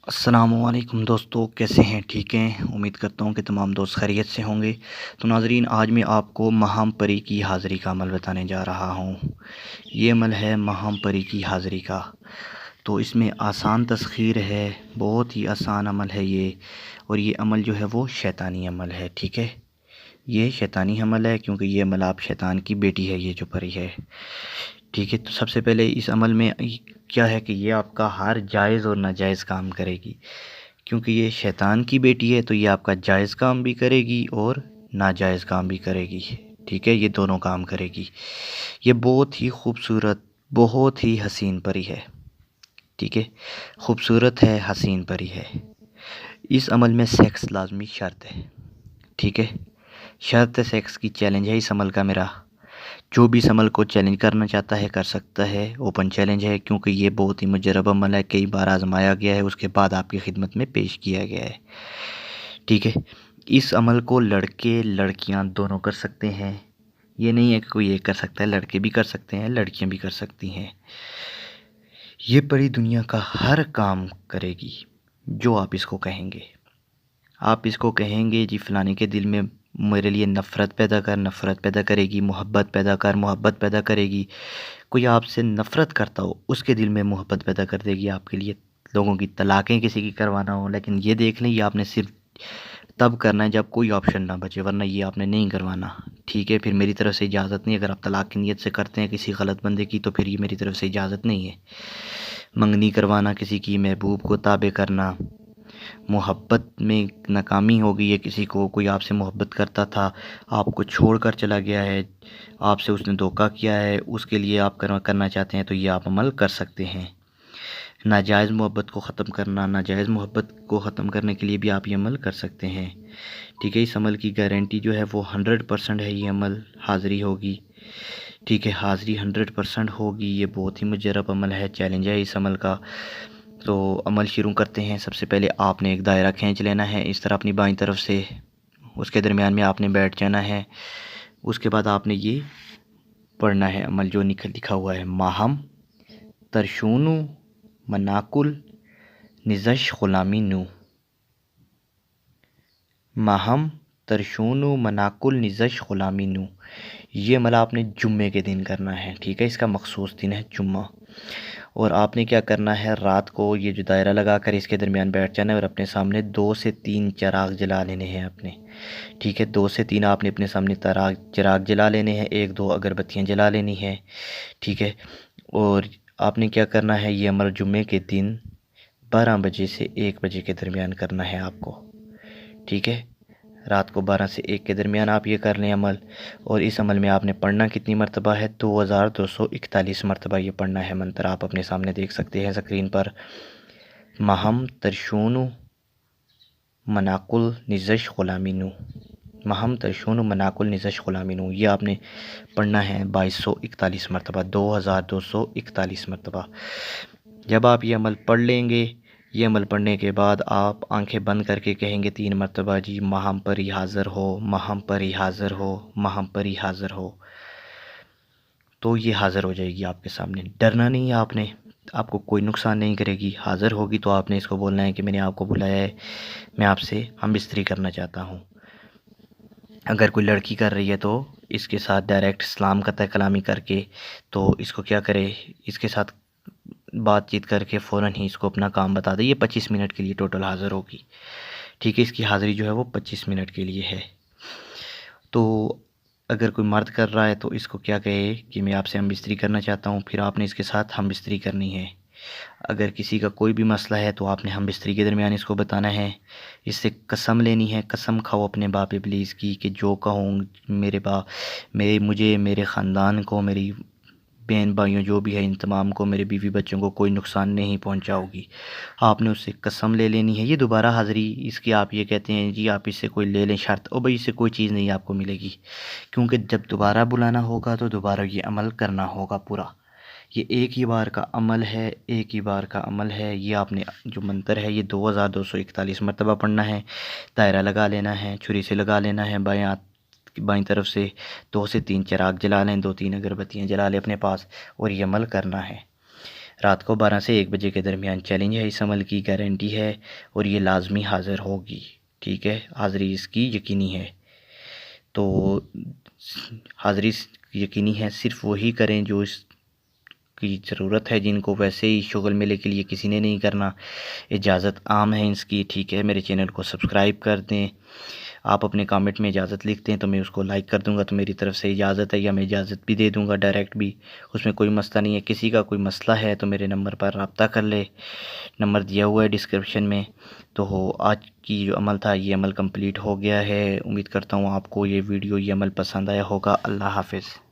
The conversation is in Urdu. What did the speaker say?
السلام علیکم دوستو، کیسے ہیں؟ ٹھیک ہیں؟ امید کرتا ہوں کہ تمام دوست خیریت سے ہوں گے۔ تو ناظرین، آج میں آپ کو مہام پری کی حاضری کا عمل بتانے جا رہا ہوں۔ یہ عمل ہے مہام پری کی حاضری کا۔ تو اس میں آسان تسخیر ہے، بہت ہی آسان عمل ہے یہ، اور یہ عمل جو ہے وہ شیطانی عمل ہے۔ ٹھیک ہے، یہ شیطانی عمل ہے کیونکہ یہ عمل آپ شیطان کی بیٹی ہے، یہ جو پری ہے۔ ٹھیک ہے، تو سب سے پہلے اس عمل میں کیا ہے کہ یہ آپ کا ہر جائز اور ناجائز کام کرے گی، کیونکہ یہ شیطان کی بیٹی ہے تو یہ آپ کا جائز کام بھی کرے گی اور ناجائز کام بھی کرے گی۔ ٹھیک ہے، یہ دونوں کام کرے گی۔ یہ بہت ہی خوبصورت، بہت ہی حسین پری ہے۔ ٹھیک ہے، خوبصورت ہے، حسین پری ہے۔ اس عمل میں سیکس لازمی شرط ہے۔ ٹھیک ہے، شرط سیکس کی چیلنج ہے اس عمل کا میرا۔ جو بھی اس عمل کو چیلنج کرنا چاہتا ہے کر سکتا ہے، اوپن چیلنج ہے، کیونکہ یہ بہت ہی مجرب عمل ہے، کئی بار آزمایا گیا ہے، اس کے بعد آپ کی خدمت میں پیش کیا گیا ہے۔ ٹھیک ہے، اس عمل کو لڑکے لڑکیاں دونوں کر سکتے ہیں۔ یہ نہیں ہے کہ کوئی ایک کر سکتا ہے، لڑکے بھی کر سکتے ہیں، لڑکیاں بھی کر سکتی ہیں۔ یہ پری دنیا کا ہر کام کرے گی جو آپ اس کو کہیں گے۔ آپ اس کو کہیں گے جی فلانے کے دل میں میرے لیے نفرت پیدا کر، نفرت پیدا کرے گی، محبت پیدا کر، محبت پیدا کرے گی۔ کوئی آپ سے نفرت کرتا ہو، اس کے دل میں محبت پیدا کر دے گی آپ کے لیے۔ لوگوں کی طلاقیں کسی کی کروانا ہو، لیکن یہ دیکھ لیں یہ آپ نے صرف تب کرنا ہے جب کوئی آپشن نہ بچے، ورنہ یہ آپ نے نہیں کروانا۔ ٹھیک ہے، پھر میری طرف سے اجازت نہیں۔ اگر آپ طلاق کی نیت سے کرتے ہیں کسی غلط بندے کی تو پھر یہ میری طرف سے اجازت نہیں ہے۔ منگنی کروانا، کسی کی محبوب کو تابع کرنا، محبت میں ناکامی ہو گئی ہے، کسی کو، کوئی آپ سے محبت کرتا تھا، آپ کو چھوڑ کر چلا گیا ہے، آپ سے اس نے دھوکہ کیا ہے، اس کے لیے آپ کرنا چاہتے ہیں تو یہ آپ عمل کر سکتے ہیں۔ ناجائز محبت کو ختم کرنا، ناجائز محبت کو ختم کرنے کے لیے بھی آپ یہ عمل کر سکتے ہیں۔ ٹھیک ہے، اس عمل کی گارنٹی جو ہے وہ 100% ہے، یہ عمل حاضری ہوگی۔ ٹھیک ہے، حاضری 100% ہوگی۔ یہ بہت ہی مجرب عمل ہے، چیلنج ہے اس عمل کا۔ تو عمل شروع کرتے ہیں۔ سب سے پہلے آپ نے ایک دائرہ کھینچ لینا ہے اس طرح اپنی بائیں طرف سے، اس کے درمیان میں آپ نے بیٹھ جانا ہے۔ اس کے بعد آپ نے یہ پڑھنا ہے عمل جو لکھا ہوا ہے: ماہم ترشونو مناکل نزش غلامی نو۔ ماہم ترشونو مناکل نزش غلامی نو۔ یہ عمل آپ نے جمعے کے دن کرنا ہے۔ ٹھیک ہے، اس کا مخصوص دن ہے جمعہ۔ اور آپ نے کیا کرنا ہے، رات کو یہ جو دائرہ لگا کر اس کے درمیان بیٹھ جانا ہے اور اپنے سامنے 2 سے 3 چراغ جلا لینے ہیں اپنے۔ ٹھیک ہے، 2 سے 3 آپ نے اپنے سامنے چراغ جلا لینے ہیں، 1-2 اگربتیاں جلا لینی ہیں۔ ٹھیک ہے، اور آپ نے کیا کرنا ہے، یہ عمل جمعے کے دن 12 بجے سے 1 بجے کے درمیان کرنا ہے آپ کو۔ ٹھیک ہے، رات کو 12 سے 1 کے درمیان آپ یہ کر لیں عمل۔ اور اس عمل میں آپ نے پڑھنا کتنی مرتبہ ہے؟ 2241 مرتبہ یہ پڑھنا ہے منتر۔ آپ اپنے سامنے دیکھ سکتے ہیں اسکرین پر: مہم ترشونو مناکل نزش غلامی نو، مہم ترشونو مناکل نزش غلامی نو۔ یہ آپ نے پڑھنا ہے 2241 مرتبہ، 2241 مرتبہ۔ جب آپ یہ عمل پڑھ لیں گے، یہ عمل پڑھنے کے بعد آپ آنکھیں بند کر کے کہیں گے 3 مرتبہ: جی مہم پری حاضر ہو، مہم پری حاضر ہو، مہم پری حاضر ہو۔ تو یہ حاضر ہو جائے گی آپ کے سامنے۔ ڈرنا نہیں ہے آپ نے، آپ کو کوئی نقصان نہیں کرے گی۔ حاضر ہوگی تو آپ نے اس کو بولنا ہے کہ میں نے آپ کو بلایا ہے، میں آپ سے ہم بستری کرنا چاہتا ہوں۔ اگر کوئی لڑکی کر رہی ہے تو اس کے ساتھ ڈائریکٹ اسلام قطع کلامی کر کے تو اس کو کیا کرے، اس کے ساتھ بات چیت کر کے فوراً ہی اس کو اپنا کام بتا دے۔ یہ 25 منٹ کے لیے ٹوٹل حاضر ہوگی۔ ٹھیک ہے، اس کی حاضری جو ہے وہ 25 منٹ کے لیے ہے۔ تو اگر کوئی مرد کر رہا ہے تو اس کو کیا کہے کہ میں آپ سے ہم بستری کرنا چاہتا ہوں، پھر آپ نے اس کے ساتھ ہم بستری کرنی ہے۔ اگر کسی کا کوئی بھی مسئلہ ہے تو آپ نے ہم بستری کے درمیان اس کو بتانا ہے، اس سے قسم لینی ہے، قسم کھاؤ اپنے باپ ابلیس کی کہ جو کہوں مجھے، میرے خاندان کو، میری بہن بھائیوں جو بھی ہے، ان تمام کو، میرے بیوی بچوں کو کوئی نقصان نہیں پہنچاؤ گی۔ آپ نے اس سے قسم لے لینی ہے۔ یہ دوبارہ حاضری اس کی آپ یہ کہتے ہیں جی آپ اس سے کوئی لے لیں شرط، او بھائی اس سے کوئی چیز نہیں آپ کو ملے گی، کیونکہ جب دوبارہ بلانا ہوگا تو دوبارہ یہ عمل کرنا ہوگا پورا۔ یہ ایک ہی بار کا عمل ہے، ایک ہی بار کا عمل ہے۔ یہ آپ نے جو منتر ہے یہ 2241 مرتبہ پڑھنا ہے۔ دائرہ لگا لینا ہے، چھری سے لگا لینا ہے، بائیں طرف سے 2 سے 3 چراغ جلا لیں، 2-3 اگربتیاں جلا لیں اپنے پاس، اور یہ عمل کرنا ہے۔ رات کو 12 سے 1 بجے کے درمیان چیلنج ہے، اس عمل کی گارنٹی ہے اور یہ لازمی حاضر ہوگی، ٹھیک ہے، حاضری اس کی یقینی ہے۔ تو حاضری یقینی ہے، صرف وہی کریں جو اس کی ضرورت ہے، جن کو ویسے ہی شغل میلے کے لیے کسی نے نہیں کرنا۔ اجازت عام ہے اس کی، ٹھیک ہے۔ میرے چینل کو سبسکرائب کر دیں۔ آپ اپنے کامنٹ میں اجازت لکھتے ہیں تو میں اس کو لائک کر دوں گا، تو میری طرف سے اجازت ہے، یا میں اجازت بھی دے دوں گا ڈائریکٹ بھی، اس میں کوئی مسئلہ نہیں ہے۔ کسی کا کوئی مسئلہ ہے تو میرے نمبر پر رابطہ کر لے، نمبر دیا ہوا ہے ڈسکرپشن میں۔ تو آج کی جو عمل تھا یہ عمل کمپلیٹ ہو گیا ہے۔ امید کرتا ہوں آپ کو یہ ویڈیو یہ عمل پسند آیا ہوگا۔ اللہ حافظ۔